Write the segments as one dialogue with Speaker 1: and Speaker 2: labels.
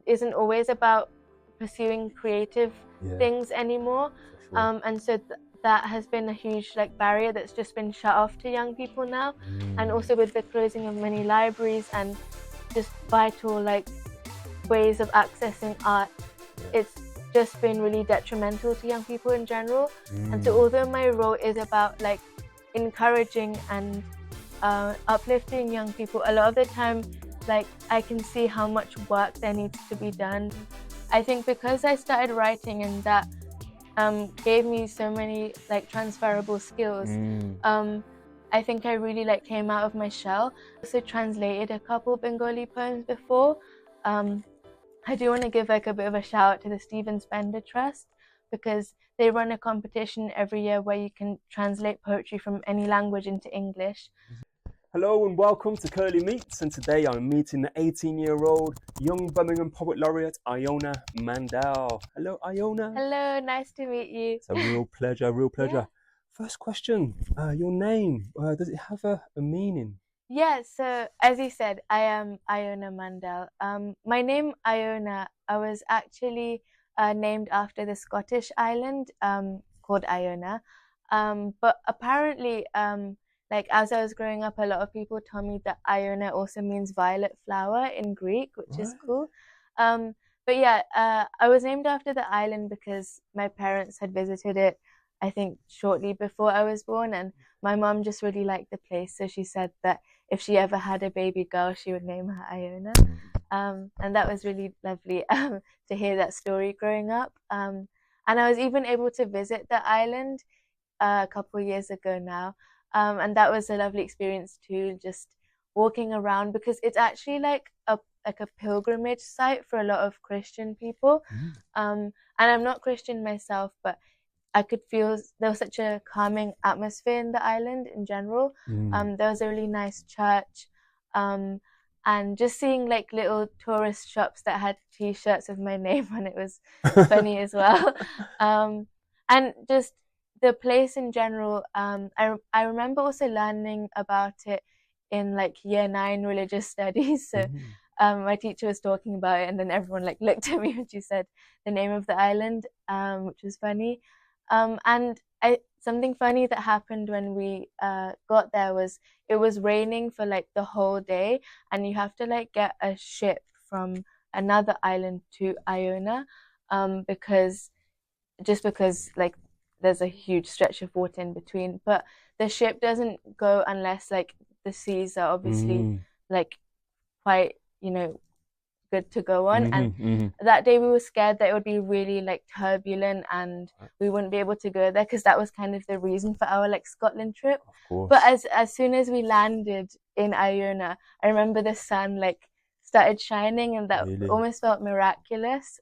Speaker 1: Isn't always about pursuing creative things anymore, and so that has been a huge barrier that's just been shut off to young people now. And also with the closing of many libraries and just vital ways of accessing art, it's just been really detrimental to young people in general. And so although my role is about encouraging and uplifting young people, a lot of the time I can see how much work there needs to be done. I think because I started writing, and that gave me so many transferable skills. I think I really came out of my shell. I also translated a couple Bengali poems before. I do want to give a bit of a shout out to the Stephen Spender Trust, because they run a competition every year where you can translate poetry from any language into English.
Speaker 2: Hello and welcome to Kurly Meets, and today I'm meeting the 18-year-old young Birmingham Poet Laureate Iona Mandal. Hello Iona.
Speaker 1: Hello, nice to meet you.
Speaker 2: It's a real pleasure, real pleasure.
Speaker 1: Yeah.
Speaker 2: First question, your name, does it have a meaning?
Speaker 1: Yeah, so as you said, I am Iona Mandal. My name Iona, I was actually named after the Scottish island called Iona. But apparently, as I was growing up, a lot of people told me that Iona also means violet flower in Greek, which is cool. But yeah, I was named after the island because my parents had visited it, I think, shortly before I was born, and my mom just really liked the place, so she said that if she ever had a baby girl, she would name her Iona. And that was really lovely to hear that story growing up. And I was even able to visit the island a couple of years ago now. And that was a lovely experience too, just walking around, because it's actually like a pilgrimage site for a lot of Christian people. And I'm not Christian myself, but I could feel there was such a calming atmosphere in the island in general. There was a really nice church, and just seeing little tourist shops that had T-shirts with my name on it was funny as well. And just the place in general, I remember also learning about it in year 9 religious studies. So my teacher was talking about it, and then everyone looked at me when she said the name of the island, which was funny. And something funny that happened when we got there was it was raining for the whole day, and you have to get a ship from another island to Iona, because there's a huge stretch of water in between. But the ship doesn't go unless the seas are obviously quite good to go on. And that day we were scared that it would be really turbulent and we wouldn't be able to go there, because that was kind of the reason for our Scotland trip. But as soon as we landed in Iona, I remember the sun started shining, and that almost felt miraculous.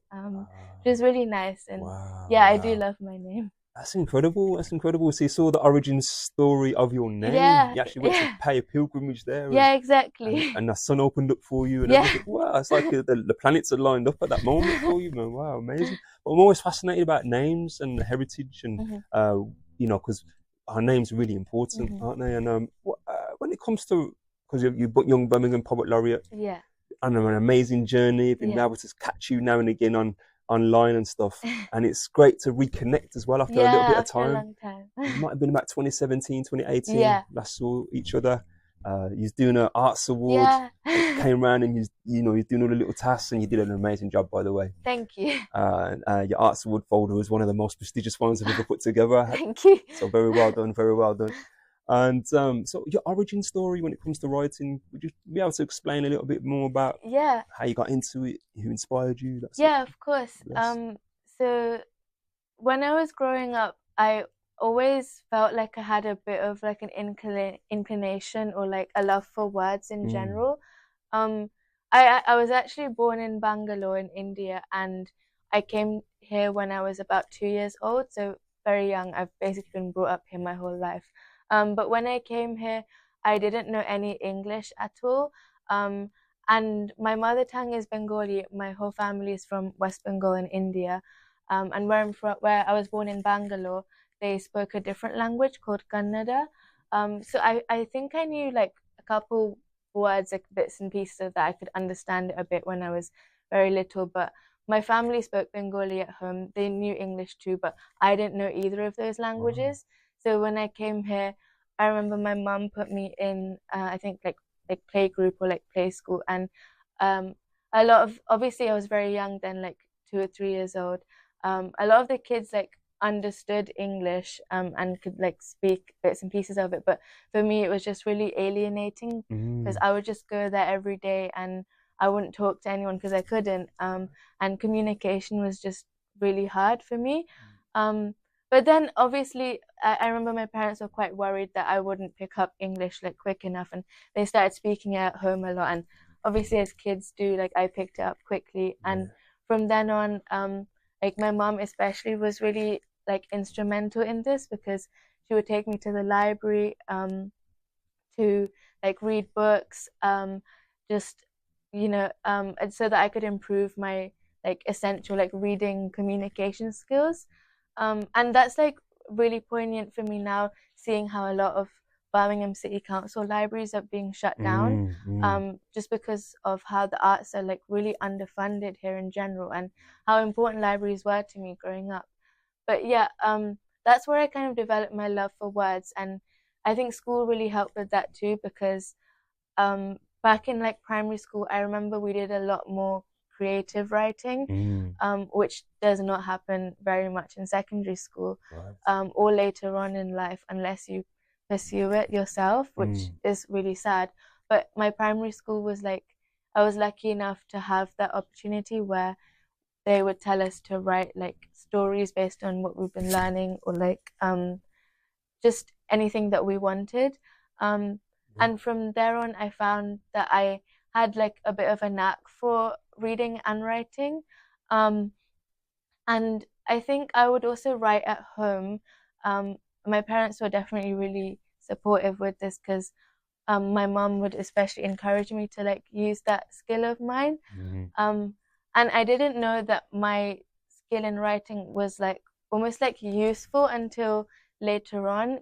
Speaker 1: It was really nice. And yeah, I do love my name.
Speaker 2: That's incredible. That's incredible. So you saw the origin story of your name.
Speaker 1: Yeah,
Speaker 2: you actually went to pay a pilgrimage there.
Speaker 1: Yeah, exactly.
Speaker 2: And the sun opened up for you. And everything. Wow, it's like the planets are lined up at that moment for you, man. Wow, amazing. But I'm always fascinated about names and heritage, and because our names are really important, aren't they? And when it comes to, because you're young Birmingham Poet Laureate, and an amazing journey, been able to catch you now and again online and stuff, and it's great to reconnect as well after a little bit of time.
Speaker 1: A long time.
Speaker 2: It might have been about 2017, 2018. Last saw each other. You're doing an arts award. Came around, and you're doing all the little tasks, and you did an amazing job, by the way.
Speaker 1: Thank you.
Speaker 2: Your arts award folder was one of the most prestigious ones I've ever put together.
Speaker 1: Thank you.
Speaker 2: So very well done, very well done. And so your origin story when it comes to writing, would you be able to explain a little bit more about how you got into it, who inspired you?
Speaker 1: Of course. So when I was growing up, I always felt like I had a bit of an inclination or a love for words in general. I was actually born in Bangalore in India, and I came here when I was about 2 years old, so very young. I've basically been brought up here my whole life. But when I came here, I didn't know any English at all. And my mother tongue is Bengali. My whole family is from West Bengal in India. And where I was born in Bangalore, they spoke a different language called Kannada. So I think I knew a couple words, bits and pieces of that. I could understand it a bit when I was very little, but my family spoke Bengali at home. They knew English too, but I didn't know either of those
Speaker 2: Wow.
Speaker 1: languages. So when I came here, I remember my mum put me in, I think like play group or like play school, and um, a lot of, obviously I was very young then, like 2 or 3 years old. A lot of the kids like understood English and could like speak bits and pieces of it, but for me it was just really alienating because
Speaker 2: Mm.
Speaker 1: I would just go there every day and I wouldn't talk to anyone because I couldn't, and communication was just really hard for me. Um, but then obviously I remember my parents were quite worried that I wouldn't pick up English like quick enough, and they started speaking at home a lot, and obviously as kids do, like I picked it up quickly. And
Speaker 2: Yeah.
Speaker 1: from then on, like my mom especially was really like instrumental in this because she would take me to the library to like read books, just and so that I could improve my like essential like reading communication skills. And that's like really poignant for me now, seeing how a lot of Birmingham City Council libraries are being shut down,
Speaker 2: Mm. Mm.
Speaker 1: just because of how the arts are like really underfunded here in general, and how important libraries were to me growing up. But yeah, that's where I kind of developed my love for words, and I think school really helped with that too because back in like primary school, I remember we did a lot more creative writing,
Speaker 2: Mm.
Speaker 1: which does not happen very much in secondary school,
Speaker 2: Right.
Speaker 1: or later on in life unless you pursue it yourself, which
Speaker 2: Mm.
Speaker 1: is really sad. But my primary school was like, I was lucky enough to have that opportunity where they would tell us to write like stories based on what we've been learning, or like just anything that we wanted. Um,
Speaker 2: Yeah.
Speaker 1: and from there on, I found that I had like a bit of a knack for reading and writing. Um, and I think I would also write at home. Um, my parents were definitely really supportive with this because my mom would especially encourage me to like use that skill of mine.
Speaker 2: Mm.
Speaker 1: Um, and I didn't know that my skill in writing was like almost like useful until later on,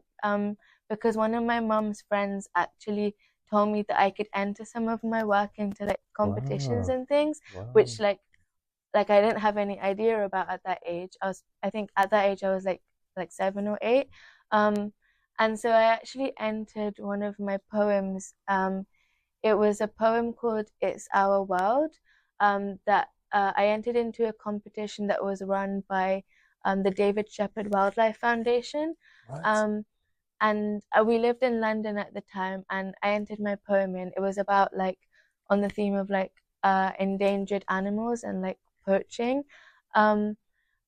Speaker 1: because one of my mom's friends actually told me that I could enter some of my work into like competitions
Speaker 2: Wow.
Speaker 1: and things,
Speaker 2: Wow.
Speaker 1: which like I didn't have any idea about at that age. I think at that age I was like 7 or 8. Um, and so I actually entered one of my poems. It was a poem called "It's Our World," that I entered into a competition that was run by the David Shepherd Wildlife Foundation.
Speaker 2: Right.
Speaker 1: Um, and we lived in London at the time, and I entered my poem in. It was about like on the theme of like endangered animals and like poaching. Um,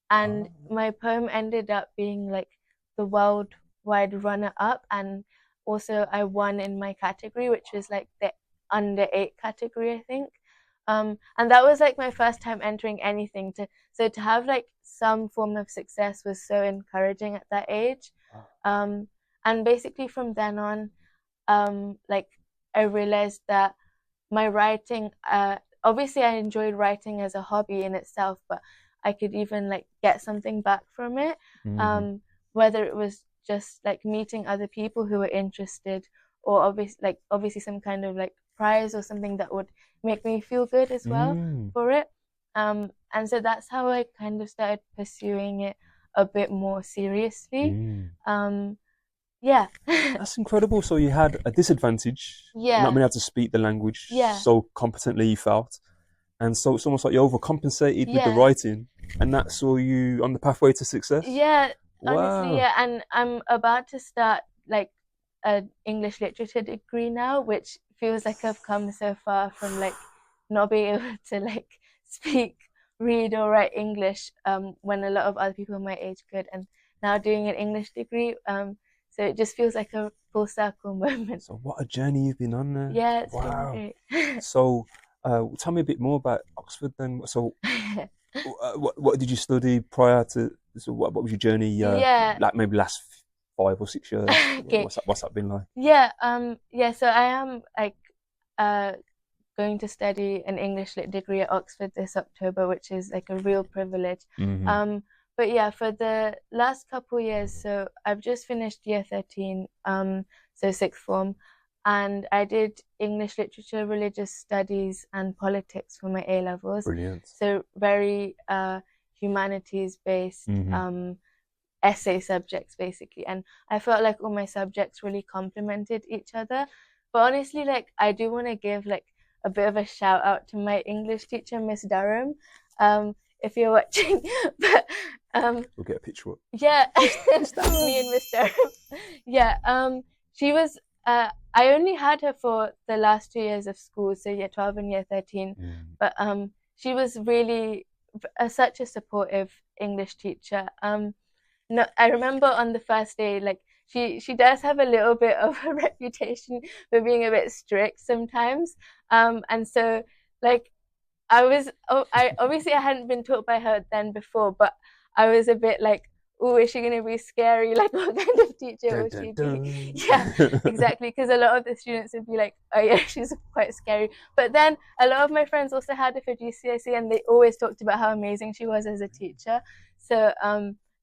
Speaker 1: and
Speaker 2: Oh.
Speaker 1: my poem ended up being like the worldwide runner up, and also I won in my category, which was like the under 8 category, I think. And that was like my first time entering anything, to have like some form of success was so encouraging at that age.
Speaker 2: Wow.
Speaker 1: And basically from then on, like I realized that my writing, obviously I enjoyed writing as a hobby in itself, but I could even like get something back from it,
Speaker 2: Mm.
Speaker 1: um, whether it was just like meeting other people who were interested, or obviously some kind of like prize or something that would make me feel good as well
Speaker 2: Mm.
Speaker 1: for it. And so that's how I kind of started pursuing it a bit more seriously.
Speaker 2: Mm.
Speaker 1: um yeah.
Speaker 2: That's incredible. So you had a disadvantage, not
Speaker 1: Yeah,
Speaker 2: being able to speak the language
Speaker 1: yeah,
Speaker 2: so competently you felt, and so it's almost like you overcompensated with the
Speaker 1: yeah,
Speaker 2: writing, and that saw you on the pathway to success.
Speaker 1: yeah. Honestly,
Speaker 2: Wow.
Speaker 1: yeah. And I'm about to start like an English literature degree now, which feels like I've come so far from like not being able to like speak, read, or write English, when a lot of other people my age could, and now doing an English degree. So it just feels like a full circle moment.
Speaker 2: So what a journey you've been on there.
Speaker 1: Yeah, it's been
Speaker 2: Wow.
Speaker 1: great.
Speaker 2: So tell me a bit more about Oxford then. So what did you study prior to? So what was your journey
Speaker 1: Yeah.
Speaker 2: like? Maybe last 5 or 6 years.
Speaker 1: Okay.
Speaker 2: What's that been like?
Speaker 1: Yeah. Yeah. So I am like uh going to study an English lit degree at Oxford this October, which is like a real privilege.
Speaker 2: Mm-hmm.
Speaker 1: Um, but yeah, for the last couple years, so I've just finished year 13, so sixth form. and I did English literature, religious studies, and politics for my A levels.
Speaker 2: Brilliant.
Speaker 1: So very humanities based essay subjects basically, and I felt like all my subjects really complemented each other. But honestly, like I do want to give like a bit of a shout out to my English teacher, Miss Durham, if you're watching. But
Speaker 2: we'll get a picture up.
Speaker 1: Yeah, me and Miss Durham. Yeah, she was. I only had her for the last 2 years of school, so year 12 and year 13. But she was really such a supportive English teacher. No, I remember on the first day, like she does have a little bit of a reputation for being a bit strict sometimes. And so like I obviously I hadn't been taught by her then before, but I was a bit like, oh, is she gonna be scary? Like, what kind of teacher will she be? Yeah, exactly. Because a lot of the students would be like, oh yeah, she's quite scary. But then a lot of my friends also had her for GCSE, and they always talked about how amazing she was as a teacher. So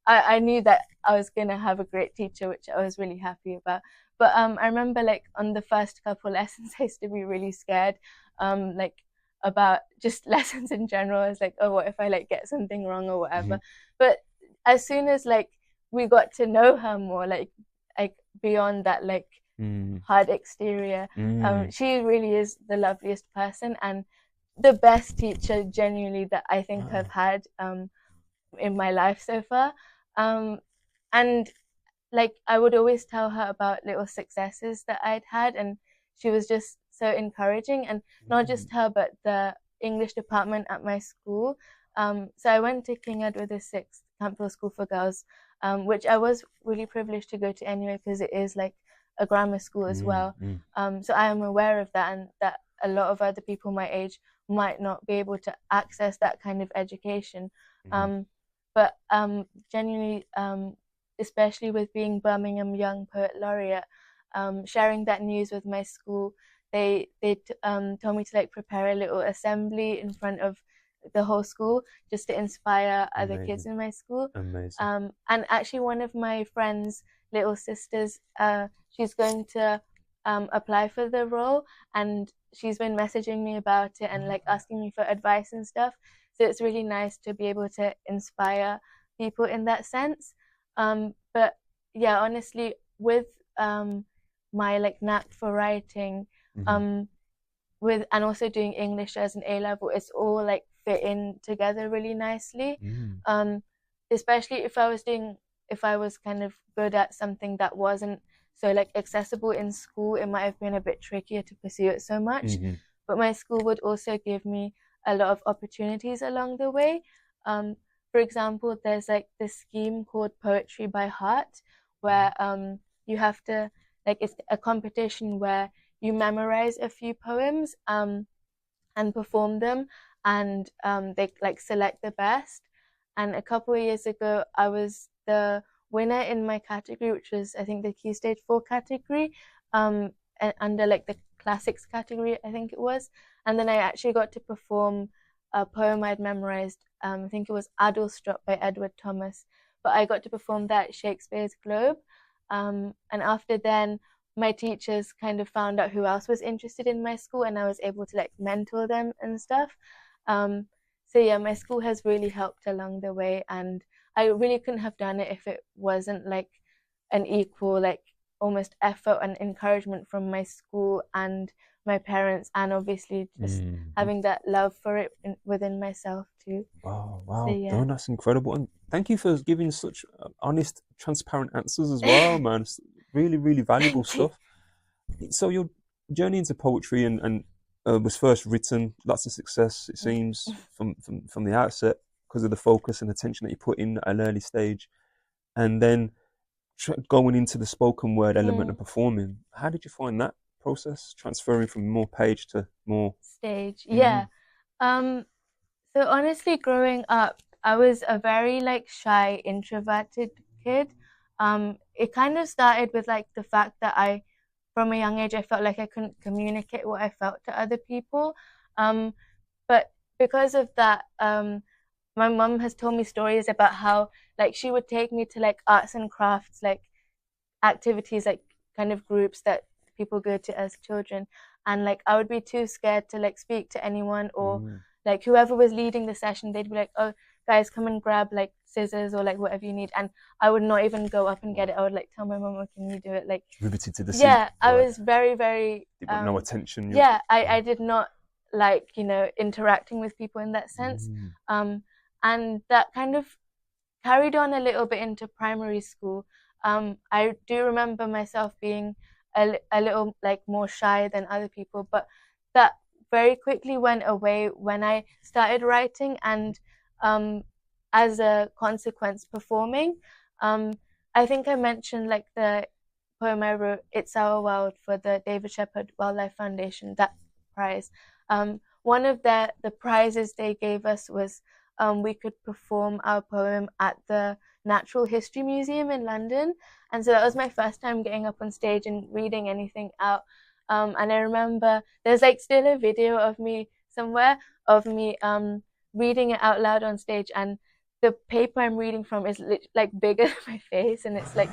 Speaker 1: I knew that I was gonna have a great teacher, which I was really happy about. But I remember like on the first couple lessons, I used to be really scared. Like about just lessons in general. I was like, oh, what if I like get something wrong or whatever. But as soon as like we got to know her more, like beyond that like hard exterior, she really is the loveliest person and the best teacher genuinely that I think I've had in my life so far. And like I would always tell her about little successes that I'd had, and she was just so encouraging. And not just her, but the English department at my school. So I went to King Edward VI Campbell School for Girls, which I was really privileged to go to anyway because it is like a grammar school as well. So I am aware of that, and that a lot of other people my age might not be able to access that kind of education. But genuinely, especially with being Birmingham Young Poet Laureate, sharing that news with my school, they told me to like prepare a little assembly in front of the whole school just to inspire other kids in my school. And actually one of my friend's little sisters, she's going to apply for the role, and she's been messaging me about it and like asking me for advice and stuff. So it's really nice to be able to inspire people in that sense. But yeah, honestly, with my like knack for writing, with and also doing English as an A level, it's all like fit in together really nicely. Especially if I was kind of good at something that wasn't so like accessible in school, it might have been a bit trickier to pursue it so much. But my school would also give me a lot of opportunities along the way. For example, there's like this scheme called Poetry by Heart, where you have to like it's a competition where you memorize a few poems and perform them, and they like select the best. And a couple of years ago, I was the winner in my category, which was I think the Key Stage 4 category, under like the classics category, I think it was. And then I actually got to perform a poem I'd memorized. I think it was Adelstrop by Edward Thomas, but I got to perform that at Shakespeare's Globe. And after then, my teachers kind of found out who else was interested in my school, and I was able to like mentor them and stuff. So yeah, my school has really helped along the way, and I really couldn't have done it if it wasn't like an equal like almost effort and encouragement from my school and my parents, and obviously just having that love for it within myself too.
Speaker 2: Wow,
Speaker 1: So, yeah.
Speaker 2: no, that's incredible, and thank you for giving such honest, transparent answers as well, man. It's really, really valuable stuff. So your journey into poetry and was first written, lots of success, it seems, from the outset because of the focus and attention that you put in at an early stage, and then going into the spoken word element of performing. How did you find that process, transferring from more page to more
Speaker 1: stage? Yeah. So honestly, growing up, I was a very like shy, introverted kid. It kind of started with like the fact that from a young age, I felt like I couldn't communicate what I felt to other people. But because of that, my mum has told me stories about how like she would take me to like arts and crafts, like activities, like kind of groups that people go to as children, and like I would be too scared to like speak to anyone, or like whoever was leading the session, they'd be like, oh guys, come and grab like scissors or like whatever you need, and I would not even go up and get it. I would like tell my mom, oh, can you do it? Like
Speaker 2: riveted to the seat.
Speaker 1: Yeah, I was very, very
Speaker 2: you got no attention.
Speaker 1: Yeah, I did not like, you know, interacting with people in that sense. And that kind of carried on a little bit into primary school. I do remember myself being a little like more shy than other people, but that very quickly went away when I started writing and as a consequence performing. I think I mentioned like the poem I wrote, It's Our World, for the David Shepherd Wildlife Foundation, that prize. One of the prizes they gave us was we could perform our poem at the Natural History Museum in London. And so that was my first time getting up on stage and reading anything out. And I remember there's like still a video of me somewhere of me reading it out loud on stage, and the paper I'm reading from is like bigger than my face, and it's like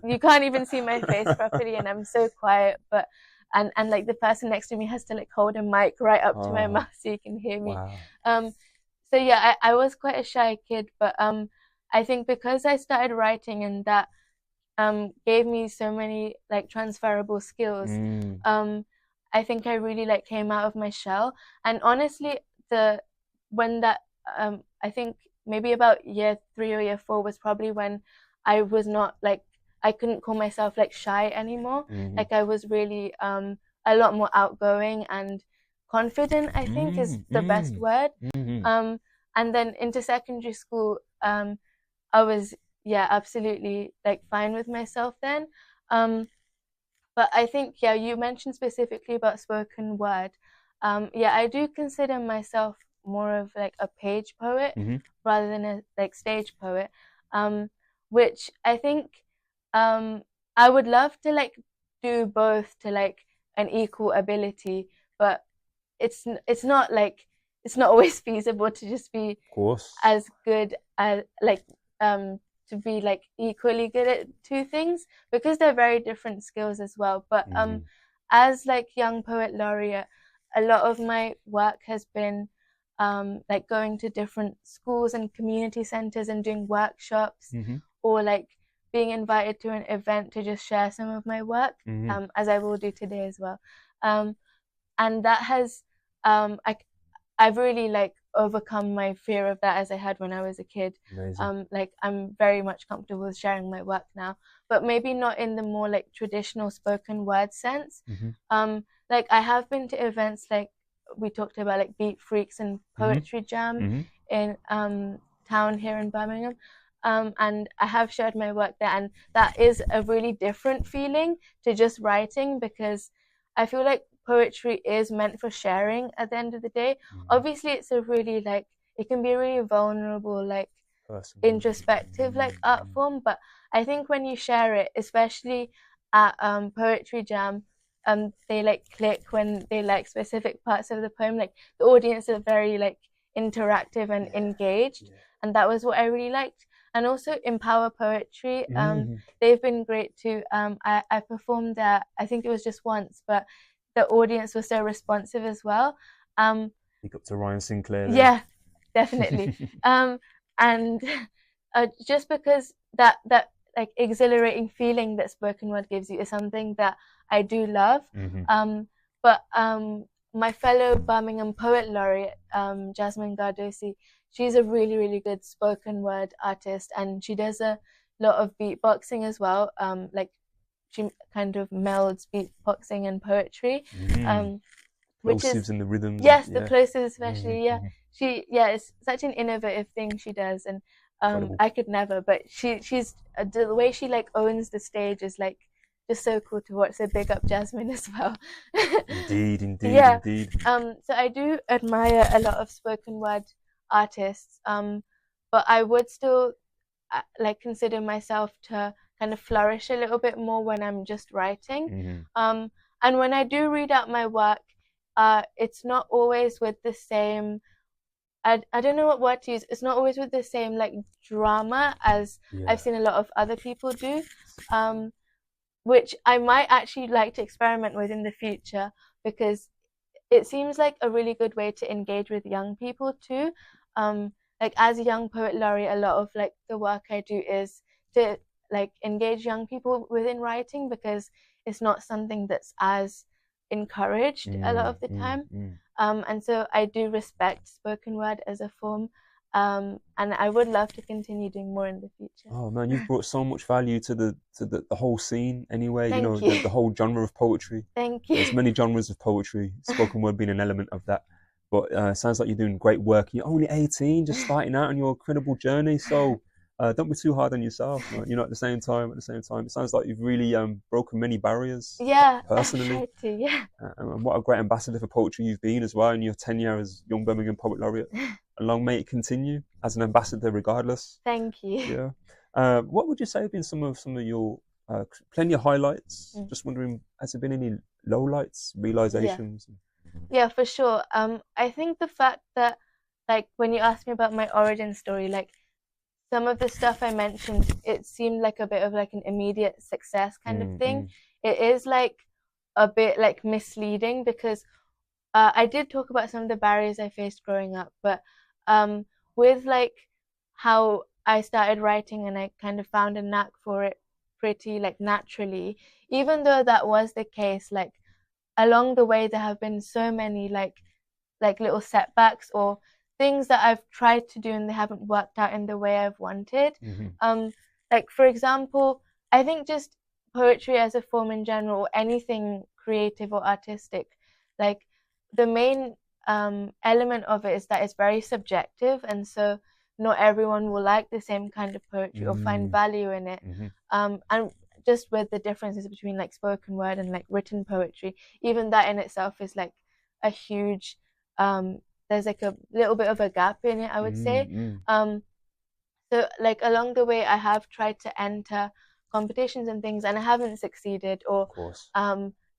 Speaker 1: you can't even see my face properly, and I'm so quiet, but and like the person next to me has to like hold a mic right up to my mouth so you can hear me. So yeah, I was quite a shy kid, but I think because I started writing and that gave me so many like transferable skills, I think I really like came out of my shell. And honestly, when that I think maybe about year 3 or year 4 was probably when I was not like, I couldn't call myself like shy anymore. Like I was really a lot more outgoing and confident, I think is the best word. And then into secondary school, I was absolutely like fine with myself then. But I think you mentioned specifically about spoken word. I do consider myself more of like a page poet rather than a like stage poet, which I think I would love to like do both to like an equal ability, but it's not like, it's not always feasible to just be as good as like to be like equally good at two things, because they're very different skills as well. But as like young poet laureate, a lot of my work has been like going to different schools and community centers and doing workshops, or like being invited to an event to just share some of my work, as I will do today as well. And that has I've really like overcome my fear of that as I had when I was a kid. Like I'm very much comfortable with sharing my work now, but maybe not in the more like traditional spoken word sense. Like I have been to events like we talked about, like Beat Freaks and Poetry Jam in town here in Birmingham. And I have shared my work there, and that is a really different feeling to just writing, because I feel like poetry is meant for sharing at the end of the day. Obviously it's a really like, it can be a really vulnerable like introspective like art form, but I think when you share it, especially at Poetry Jam, they like click when they like specific parts of the poem. Like the audience are very like interactive and engaged, and that was what I really liked. And also Empower Poetry, they've been great too. I performed there, I think it was just once, but the audience was so responsive as well.
Speaker 2: Pick up to Ryan Sinclair then.
Speaker 1: Yeah, definitely. And just because that like exhilarating feeling that spoken word gives you is something that I do love. But my fellow Birmingham poet laureate, Jasmine Gardosi, she's a really, really good spoken word artist, and she does a lot of beatboxing as well. Like she kind of melds beatboxing and poetry. Which is,
Speaker 2: and the rhythms.
Speaker 1: Yes, the plosives especially. It's such an innovative thing she does, and I could never. But she's the way she like owns the stage is like just so cool to watch. So big up Jasmine as well.
Speaker 2: Indeed.
Speaker 1: So I do admire a lot of spoken word artists, but I would still like consider myself to kind of flourish a little bit more when I'm just writing. And when I do read out my work, it's not always with the same, I don't know what word to use, it's not always with the same like drama as I've seen a lot of other people do. which I might actually like to experiment with in the future, because it seems like a really good way to engage with young people too. Like as a young poet laureate, a lot of like the work I do is to like engage young people within writing, because it's not something that's as encouraged a lot of the time. And so I do respect spoken word as a form, and I would love to continue doing more in the future.
Speaker 2: Oh man, you've brought so much value to the whole scene anyway,
Speaker 1: Thank
Speaker 2: the
Speaker 1: you.
Speaker 2: whole genre of poetry.
Speaker 1: Thank
Speaker 2: There's
Speaker 1: you.
Speaker 2: many genres of poetry, spoken word being an element of that. But sounds like you're doing great work. You're only 18, just starting out on your incredible journey. So don't be too hard on yourself. You know, at the same time, it sounds like you've really broken many barriers
Speaker 1: Yeah, I've
Speaker 2: personally.
Speaker 1: tried to. Yeah.
Speaker 2: And what a great ambassador for poetry you've been as well in your tenure as Young Birmingham Poet Laureate. And long may it continue as an ambassador regardless.
Speaker 1: Thank you.
Speaker 2: Yeah. What would you say have been some of your plenty of highlights? Just wondering, has there been any lowlights,
Speaker 1: Yeah.
Speaker 2: realisations?
Speaker 1: Yeah, for sure. I think the fact that, like, when you asked me about my origin story, like, some of the stuff I mentioned, it seemed like a bit of like an immediate success kind of
Speaker 2: Mm,
Speaker 1: thing.
Speaker 2: mm,
Speaker 1: It is like a bit like misleading, because I did talk about some of the barriers I faced growing up, but um, with like how I started writing and I kind of found a knack for it pretty like naturally, even though that was the case, like along the way there have been so many like little setbacks or things that I've tried to do and they haven't worked out in the way I've wanted.
Speaker 2: mm-hmm.
Speaker 1: Um, like for example, I think just poetry as a form in general, or anything creative or artistic, like the main element of it is that it's very subjective, and so not everyone will like the same kind of poetry or find
Speaker 2: Mm,
Speaker 1: value in it.
Speaker 2: mm-hmm.
Speaker 1: And just with the differences between like spoken word and like written poetry, even that in itself is like a huge um there's like a little bit of a gap in it, I would
Speaker 2: Mm,
Speaker 1: say.
Speaker 2: mm.
Speaker 1: So like along the way I have tried to enter competitions and things and I haven't succeeded, or
Speaker 2: Of course.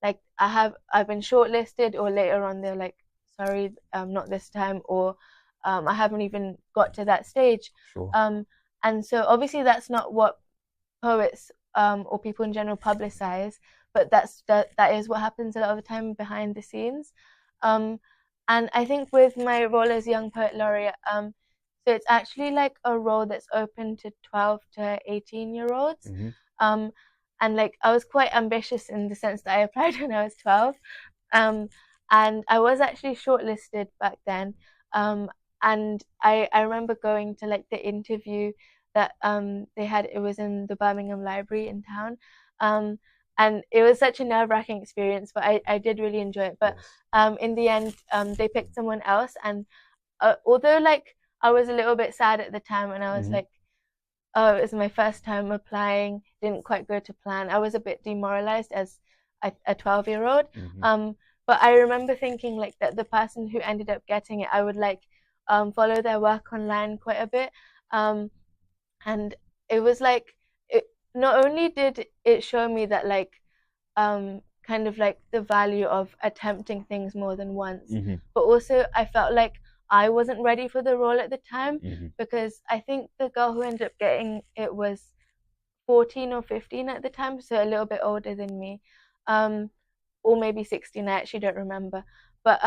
Speaker 1: like I've been shortlisted, or later on they're like, sorry, not this time, or I haven't even got to that stage.
Speaker 2: Sure.
Speaker 1: um and so obviously that's not what poets or people in general publicize, but that is what happens a lot of the time behind the scenes. Um, and I think with my role as young poet laureate, so it's actually like a role that's open to 12 to 18-year-olds.
Speaker 2: Mm-hmm.
Speaker 1: Um, and like I was quite ambitious in the sense that I applied when I was 12. Um, and I was actually shortlisted back then. Um, and I remember going to like the interview that they had. It was in the Birmingham Library in town. Um, and it was such a nerve-wracking experience, but I did really enjoy it. But
Speaker 2: Yes.
Speaker 1: in the end, they picked someone else. And although like I was a little bit sad at the time, and I was
Speaker 2: Mm-hmm.
Speaker 1: like, oh, it was my first time applying, didn't quite go to plan. I was a bit demoralized as a 12-year-old.
Speaker 2: Mm-hmm.
Speaker 1: Um, but I remember thinking like that the person who ended up getting it, I would like follow their work online quite a bit. Um, and it was like, it not only did it show me that like kind of like the value of attempting things more than once,
Speaker 2: Mm-hmm.
Speaker 1: but also I felt like I wasn't ready for the role at the time,
Speaker 2: Mm-hmm.
Speaker 1: because I think the girl who ended up getting it was 14 or 15 at the time, so a little bit older than me, um, or maybe 16. I actually don't remember, but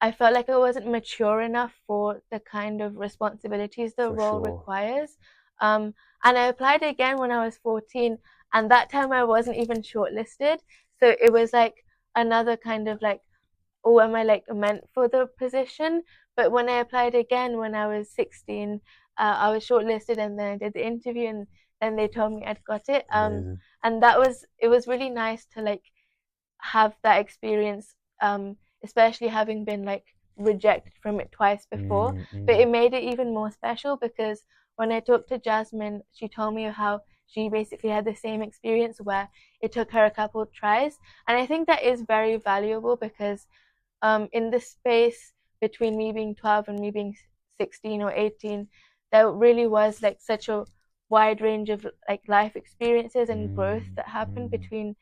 Speaker 1: I felt like I wasn't mature enough for the kind of responsibilities the
Speaker 2: For
Speaker 1: role
Speaker 2: sure.
Speaker 1: requires. Um, and I applied again when I was 14, and that time I wasn't even shortlisted. So it was like another kind of like, oh, am I like meant for the position? But when I applied again when I was 16, I was shortlisted, and then I did the interview, and then they told me I'd got it.
Speaker 2: Amazing.
Speaker 1: And it was really nice to like have that experience, especially having been like rejected from it twice before. But
Speaker 2: Mm-hmm.
Speaker 1: it made it even more special, because when I talked to Jasmine, she told me how she basically had the same experience where it took her a couple of tries. And I think that is very valuable, because in the space between me being 12 and me being 16 or 18, there really was like such a wide range of like life experiences and growth that happened
Speaker 2: Mm-hmm.
Speaker 1: between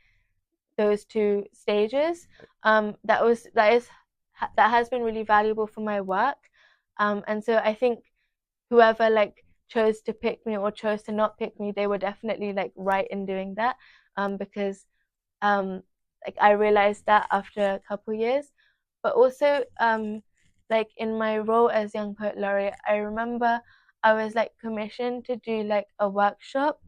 Speaker 1: those two stages. That has been really valuable for my work. And so I think whoever like chose to pick me or chose to not pick me, they were definitely like right in doing that. because like I realized that after a couple years. But also like in my role as young poet laureate, I remember I was like commissioned to do like a workshop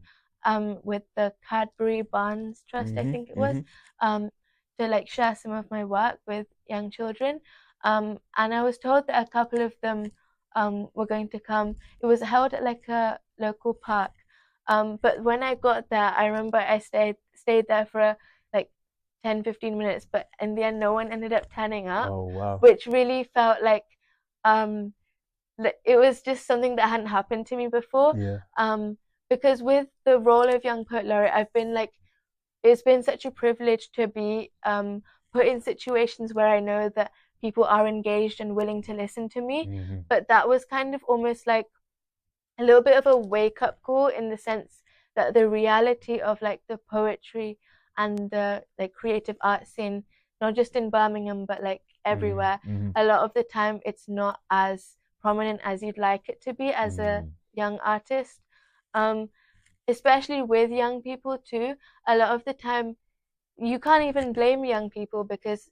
Speaker 1: with the Cadbury Barnes Trust, I think it was, um, to like share some of my work with young children. And I was told that a couple of them were going to come. It was held at like a local park. But when I got there, I remember I stayed there for like 10-15 minutes, but in the end no one ended up turning up.
Speaker 2: Oh wow.
Speaker 1: Which really felt like um it was just something that hadn't happened to me before.
Speaker 2: Yeah.
Speaker 1: Because with the role of young poet laureate, I've been like, it's been such a privilege to be put in situations where I know that people are engaged and willing to listen to me. But that was kind of almost like a little bit of a wake up call, in the sense that the reality of like the poetry and the like creative art scene, not just in Birmingham but like everywhere, a lot of the time it's not as prominent as you'd like it to be as a young artist. Especially with young people too, a lot of the time you can't even blame young people, because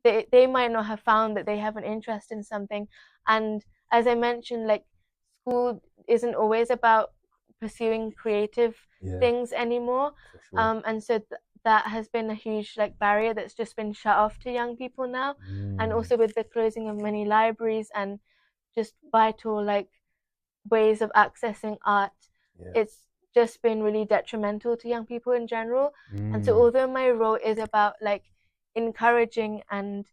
Speaker 1: they might not have found that they have an interest in something. And as I mentioned, like school isn't always about pursuing creative things anymore. And so that has been a huge like barrier that's just been shut off to young people now. And also with the closing of many libraries and just vital like ways of accessing art, it's just been really detrimental to young people in general. And so although my role is about like encouraging and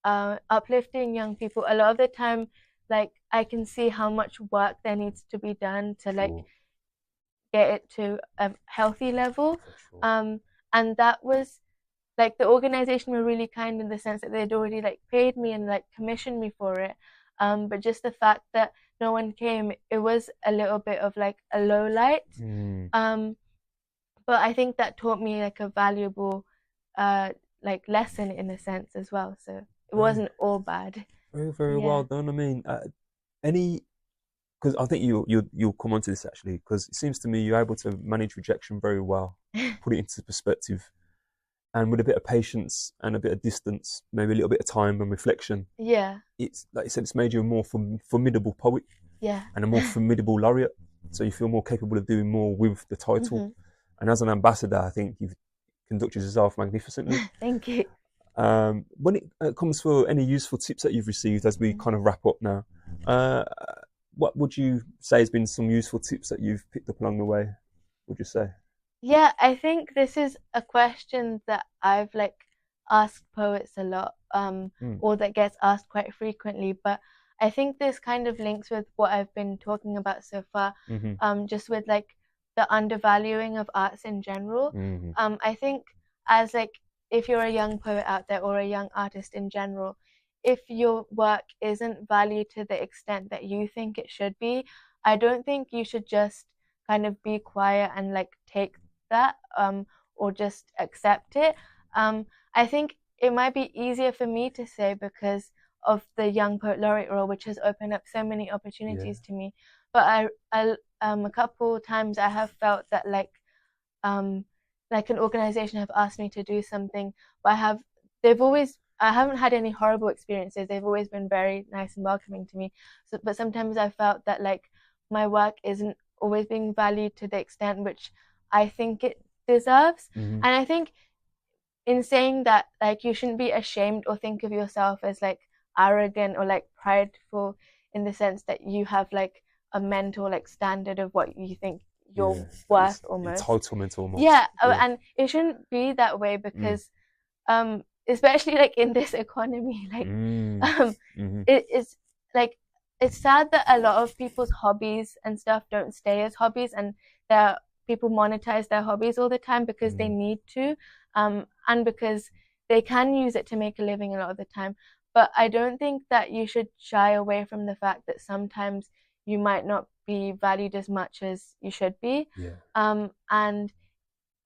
Speaker 1: uplifting young people, a lot of the time like I can see how much work there needs to be done to like get it to a healthy level. And that was like, the organization were really kind in the sense that they'd already like paid me and like commissioned me for it. But just the fact that no one came, it was a little bit of like a low light. But I think that taught me like a valuable like lesson in a sense as well. So it wasn't all bad.
Speaker 2: Very, very well done. I mean, any, because I think you'll come onto this actually, because it seems to me you're able to manage rejection very well, put it into perspective, and with a bit of patience and a bit of distance, maybe a little bit of time and reflection. It's like you said, it's made you a more formidable poet. And a more formidable laureate. So you feel more capable of doing more with the title. And as an ambassador, I think you've conducted yourself magnificently.
Speaker 1: Thank you.
Speaker 2: When it comes for any useful tips that you've received as we kind of wrap up now, what would you say has been some useful tips that you've picked up along the way, would you say?
Speaker 1: Yeah, I think this is a question that I've like asked poets a lot, or that gets asked quite frequently. But I think this kind of links with what I've been talking about so far, just with like the undervaluing of arts in general. I think as like, if you're a young poet out there or a young artist in general, if your work isn't valued to the extent that you think it should be, I don't think you should just kind of be quiet and like take that, or just accept it. I think it might be easier for me to say because of the young poet laureate role, which has opened up so many opportunities to me. But I a couple times I have felt that like an organization have asked me to do something, but I haven't had any horrible experiences. They've always been very nice and welcoming to me. So, but sometimes I felt that like my work isn't always being valued to the extent which I think it deserves. And I think in saying that, like, you shouldn't be ashamed or think of yourself as like arrogant or like prideful, in the sense that you have like a mental like standard of what you think you're worth, almost
Speaker 2: entitlement almost.
Speaker 1: And it shouldn't be that way, because especially like in this economy, like it's like, it's sad that a lot of people's hobbies and stuff don't stay as hobbies, and people monetize their hobbies all the time because they need to, and because they can use it to make a living a lot of the time. But I don't think that you should shy away from the fact that sometimes you might not be valued as much as you should be. And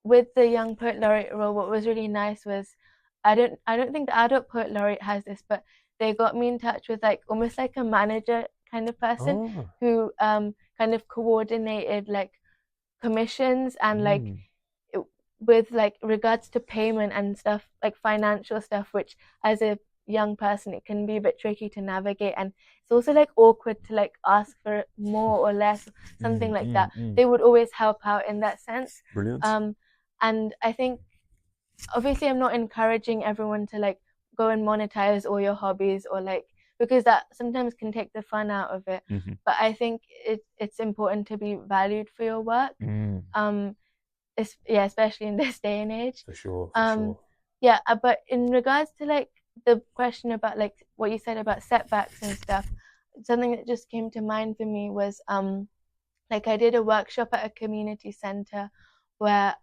Speaker 1: with the young poet laureate role, what was really nice was, I don't think the adult poet laureate has this, but they got me in touch with like almost like a manager kind of person who kind of coordinated like commissions and like with like regards to payment and stuff, like financial stuff, which as a young person it can be a bit tricky to navigate, and it's also like awkward to like ask for more or less, something like that. They would always help out in that sense.
Speaker 2: Brilliant.
Speaker 1: And I think obviously I'm not encouraging everyone to like go and monetize all your hobbies, or like, because that sometimes can take the fun out of it. But I think it's important to be valued for your work. Yeah, especially in this day and age.
Speaker 2: For sure, for sure.
Speaker 1: Yeah, but in regards to like the question about like what you said about setbacks and stuff, something that just came to mind for me was like I did a workshop at a community center where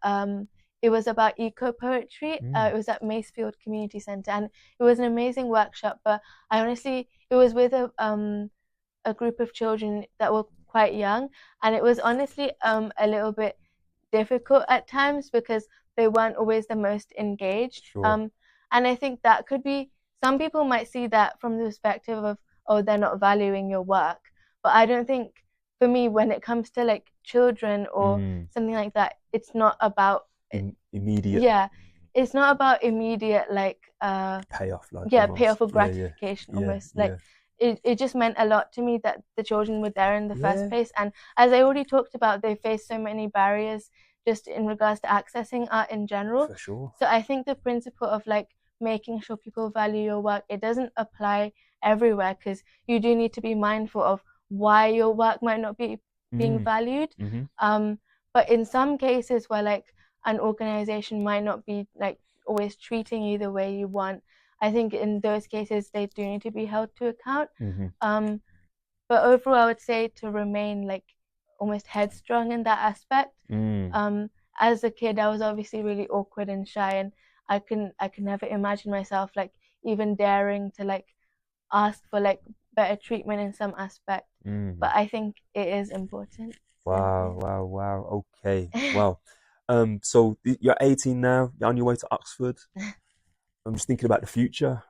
Speaker 1: it was about eco poetry. It was at Macefield Community Center, and it was an amazing workshop. But I honestly, it was with a group of children that were quite young, and it was honestly a little bit difficult at times because they weren't always the most engaged.
Speaker 2: Sure.
Speaker 1: And I think that could be, some people might see that from the perspective of, oh, they're not valuing your work. But I don't think, for me, when it comes to like children or something like that, it's not about
Speaker 2: immediate.
Speaker 1: Yeah, it's not about immediate like
Speaker 2: payoff, like
Speaker 1: payoff or gratification, almost. Like it just meant a lot to me that the children were there in the first place. And as I already talked about, they face so many barriers just in regards to accessing art in general.
Speaker 2: For sure.
Speaker 1: So I think the principle of like making sure people value your work, it doesn't apply everywhere, because you do need to be mindful of why your work might not be being valued. But in some cases where like an organization might not be like always treating you the way you want, I think in those cases they do need to be held to account. But overall, I would say to remain like almost headstrong in that aspect. As a kid, I was obviously really awkward and shy, and I could never imagine myself like even daring to like ask for like better treatment in some aspect. But I think it is important.
Speaker 2: Wow, wow, wow. Okay, wow. So you're 18 now. You're on your way to Oxford. I'm just thinking about the future.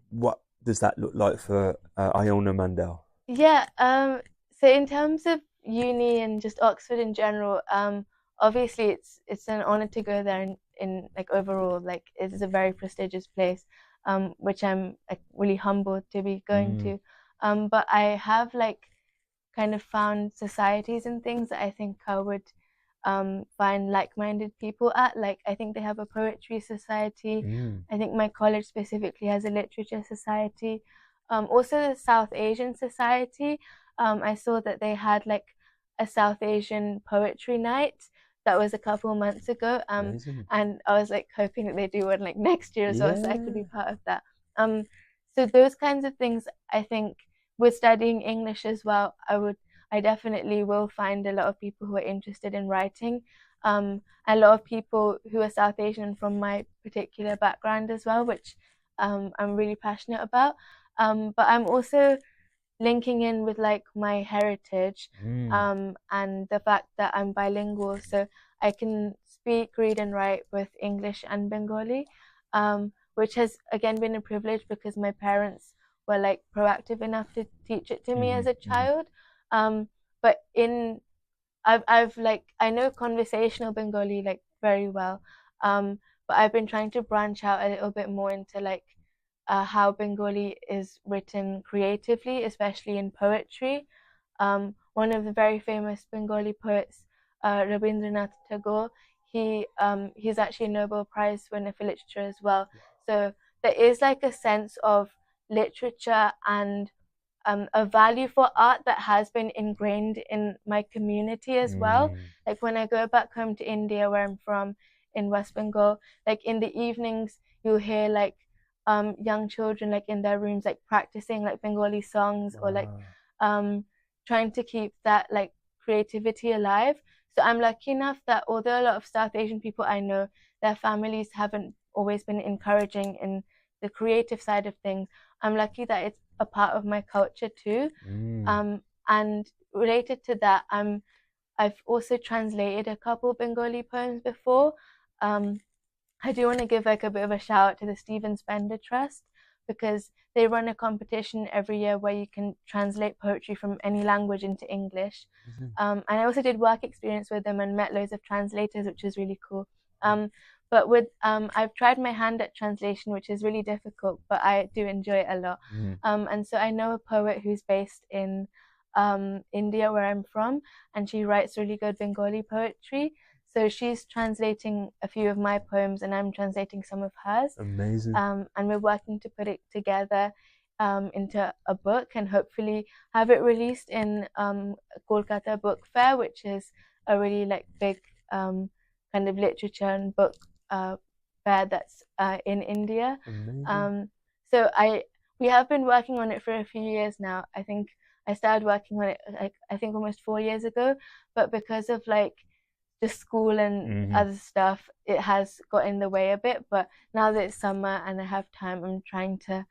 Speaker 2: What does that look like for Iona Mandal?
Speaker 1: Yeah, so in terms of uni and just Oxford in general, obviously it's an honor to go there in like overall, like it's a very prestigious place, which I'm like really humbled to be going to. But I have like kind of found societies and things that I think I would find like-minded people at. Like I think they have a poetry society. I think my college specifically has a literature society. Also the South Asian Society. I saw that they had like a South Asian poetry night that was a couple months ago. And I was like hoping that they do one like next year as well, so I could be part of that. So those kinds of things, I think, with studying English as well, I definitely will find a lot of people who are interested in writing. A lot of people who are South Asian from my particular background as well, which I'm really passionate about. But I'm also linking in with like my heritage, and the fact that I'm bilingual, so I can speak, read, and write both English and Bengali, which has again been a privilege because my parents were like proactive enough to teach it to me as a child. But I've like, I know conversational Bengali like very well, but I've been trying to branch out a little bit more into like how Bengali is written creatively, especially in poetry. One of the very famous Bengali poets, Rabindranath Tagore, he's actually a Nobel Prize winner for literature as well. So there is like a sense of literature and a value for art that has been ingrained in my community as well. Like when I go back home to India, where I'm from, in West Bengal, like in the evenings, you'll hear like young children like in their rooms like practicing like Bengali songs, or like trying to keep that like creativity alive. So I'm lucky enough that although a lot of South Asian people I know, their families haven't always been encouraging in the creative side of things, I'm lucky that it's a part of my culture too. And related to that, I've also translated a couple Bengali poems before. I do want to give like a bit of a shout out to the Stephen Spender Trust, because they run a competition every year where you can translate poetry from any language into English. And I also did work experience with them and met loads of translators, which was really cool. But with I've tried my hand at translation, which is really difficult, but I do enjoy it a lot. And so I know a poet who's based in India, where I'm from, and she writes really good Bengali poetry. So she's translating a few of my poems, and I'm translating some of hers.
Speaker 2: Amazing.
Speaker 1: And we're working to put it together into a book, and hopefully have it released in Kolkata Book Fair, which is a really like big kind of literature and book fair that's in India. So we have been working on it for a few years now. I think I started working on it like I think almost 4 years ago, but because of like the school and other stuff, it has got in the way a bit. But now that it's summer and I have time, I'm trying to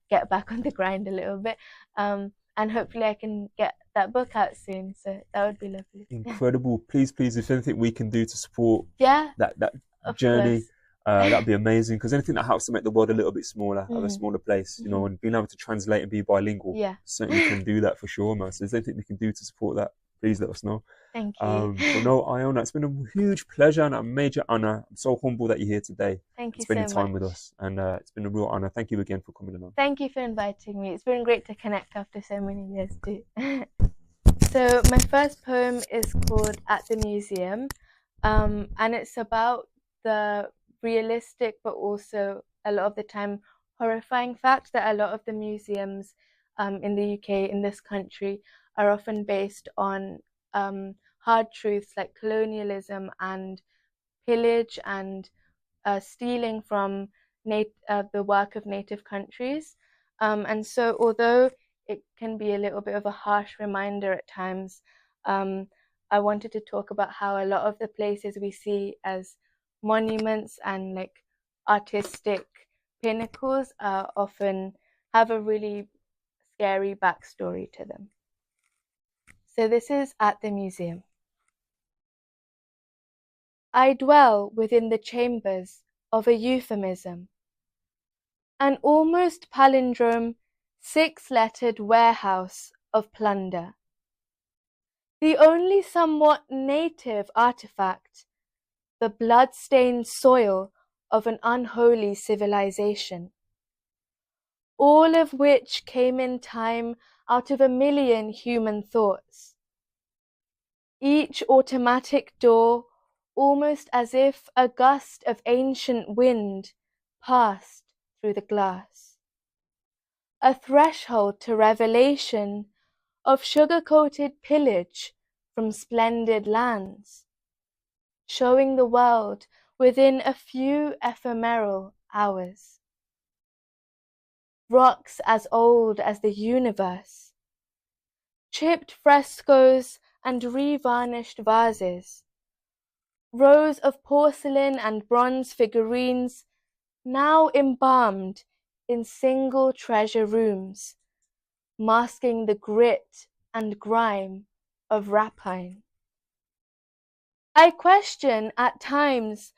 Speaker 1: get back on the grind a little bit, and hopefully I can get that book out soon. So that would be lovely.
Speaker 2: Incredible. Please, if anything we can do to support that
Speaker 1: of
Speaker 2: journey, that'd be amazing, because anything that helps to make the world a little bit smaller, of a smaller place, you know, and being able to translate and be bilingual, certainly can do that for sure, man. So if there's anything we can do to support that, please let us know.
Speaker 1: Thank you.
Speaker 2: But no, Iona, it's been a huge pleasure and a major honor. I'm so humble that you're here today.
Speaker 1: Thank you
Speaker 2: spending
Speaker 1: so
Speaker 2: time
Speaker 1: much.
Speaker 2: with us, and it's been a real honor. Thank you again for coming along.
Speaker 1: Thank you for inviting me. It's been great to connect after so many years too. So my first poem is called At the Museum, and it's about the realistic but also a lot of the time horrifying fact that a lot of the museums in the UK, in this country, are often based on hard truths like colonialism and pillage and stealing from the work of native countries. And so although it can be a little bit of a harsh reminder at times, I wanted to talk about how a lot of the places we see as monuments and like artistic pinnacles often have a really scary backstory to them. So this is At the Museum. I dwell within the chambers of a euphemism, an almost palindrome, six-lettered warehouse of plunder. The only somewhat native artifact, the blood-stained soil of an unholy civilization, all of which came in time out of a million human thoughts. Each automatic door, almost as if a gust of ancient wind passed through the glass. A threshold to revelation of sugar-coated pillage from splendid lands, showing the world within a few ephemeral hours. Rocks as old as the universe, chipped frescoes and re-varnished vases, rows of porcelain and bronze figurines now embalmed in single treasure rooms, masking the grit and grime of rapine. I question at times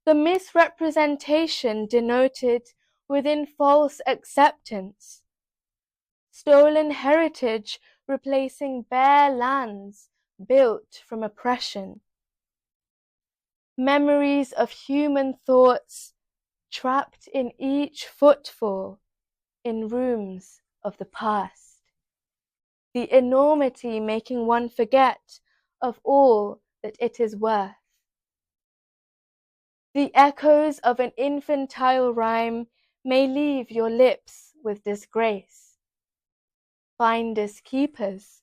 Speaker 1: the misrepresentation denoted within false acceptance, stolen heritage replacing bare lands built from oppression, memories of human thoughts trapped in each footfall in rooms of the past, the enormity making one forget of all that it is worth. The echoes of an infantile rhyme may leave your lips with disgrace. Finders keepers,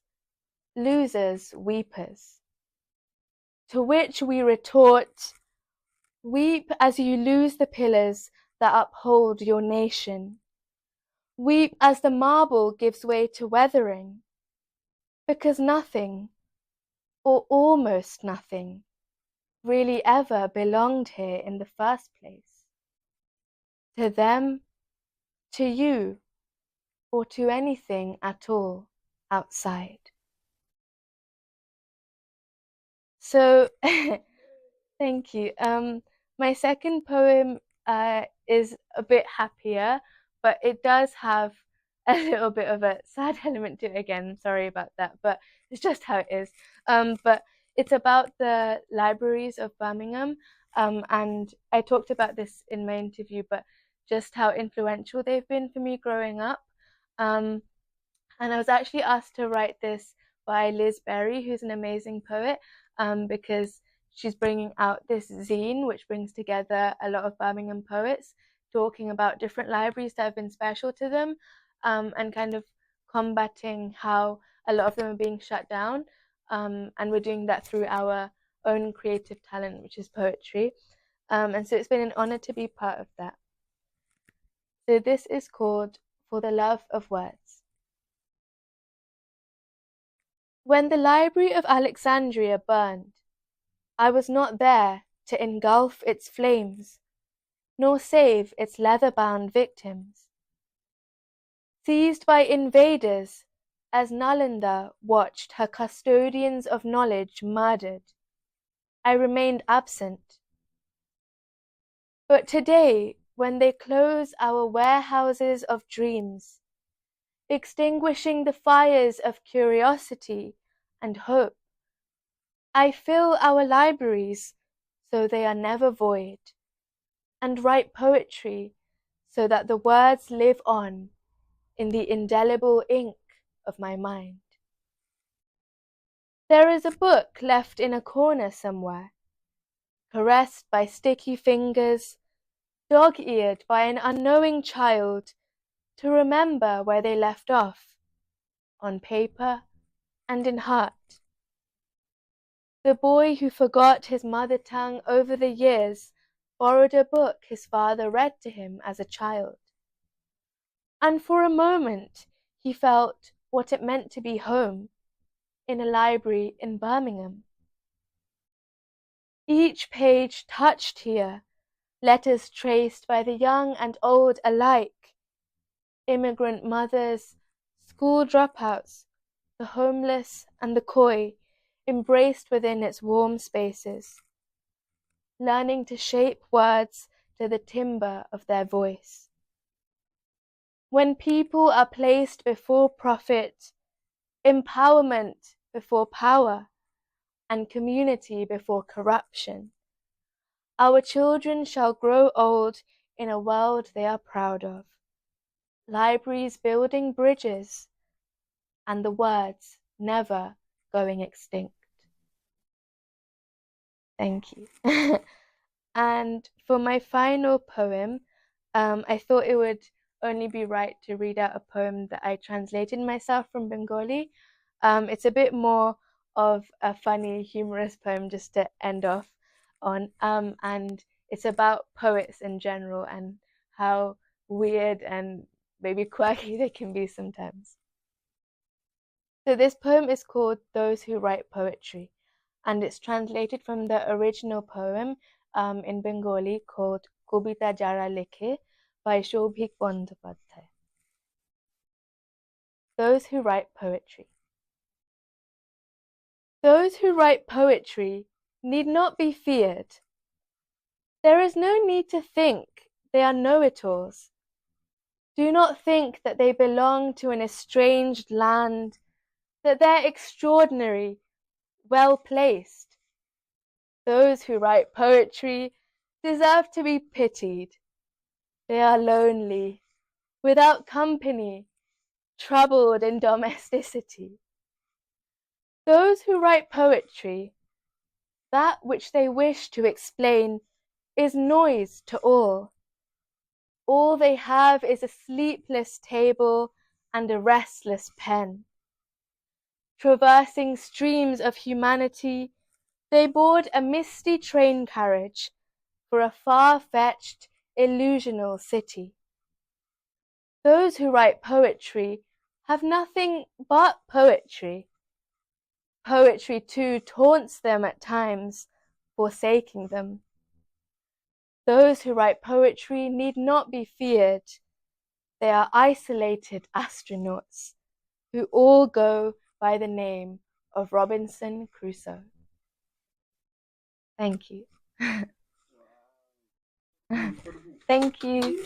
Speaker 1: losers weepers. To which we retort, weep as you lose the pillars that uphold your nation. Weep as the marble gives way to weathering, because nothing, or almost nothing, really ever belonged here in the first place. To them, to you, or to anything at all outside. So, thank you. My second poem is a bit happier, but it does have a little bit of a sad element to it again. Sorry about that, but it's just how it is. But it's about the libraries of Birmingham. And I talked about this in my interview, but just how influential they've been for me growing up. And I was actually asked to write this by Liz Berry, who's an amazing poet, because she's bringing out this zine which brings together a lot of Birmingham poets talking about different libraries that have been special to them, and kind of combating how a lot of them are being shut down. And we're doing that through our own creative talent, which is poetry. And so it's been an honor to be part of that. So this is called For the Love of Words. When the Library of Alexandria burned, I was not there to engulf its flames, nor save its leather-bound victims. Seized by invaders, as Nalanda watched her custodians of knowledge murdered, I remained absent. But today, when they close our warehouses of dreams, extinguishing the fires of curiosity and hope, I fill our libraries so they are never void, and write poetry so that the words live on in the indelible ink of my mind. There is a book left in a corner somewhere, caressed by sticky fingers, dog-eared by an unknowing child, to remember where they left off, on paper and in heart. The boy who forgot his mother tongue over the years borrowed a book his father read to him as a child. And for a moment he felt what it meant to be home in a library in Birmingham. Each page touched here, letters traced by the young and old alike, immigrant mothers, school dropouts, the homeless and the coy, embraced within its warm spaces, learning to shape words to the timbre of their voice. When people are placed before profit, empowerment before power, and community before corruption, our children shall grow old in a world they are proud of, libraries building bridges, and the words never going extinct. Thank you. And for my final poem, I thought it would only be right to read out a poem that I translated myself from Bengali. It's a bit more of a funny, humorous poem just to end off on, and it's about poets in general and how weird and maybe quirky they can be sometimes. So this poem is called Those Who Write Poetry, and it's translated from the original poem in Bengali called Kobita Jara Lekhe by Shobhik Bandyopadhyay. Those Who Write Poetry. Those who write poetry need not be feared. There is no need to think they are know-it-alls. Do not think that they belong to an estranged land, that they're extraordinary, well-placed. Those who write poetry deserve to be pitied. They are lonely, without company, troubled in domesticity. Those who write poetry, that which they wish to explain is noise to all. All they have is a sleepless table and a restless pen. Traversing streams of humanity, they board a misty train carriage for a far-fetched, illusional city. Those who write poetry have nothing but poetry. Poetry too taunts them at times, forsaking them. Those who write poetry need not be feared. They are isolated astronauts who all go by the name of Robinson Crusoe. Thank you. Thank you.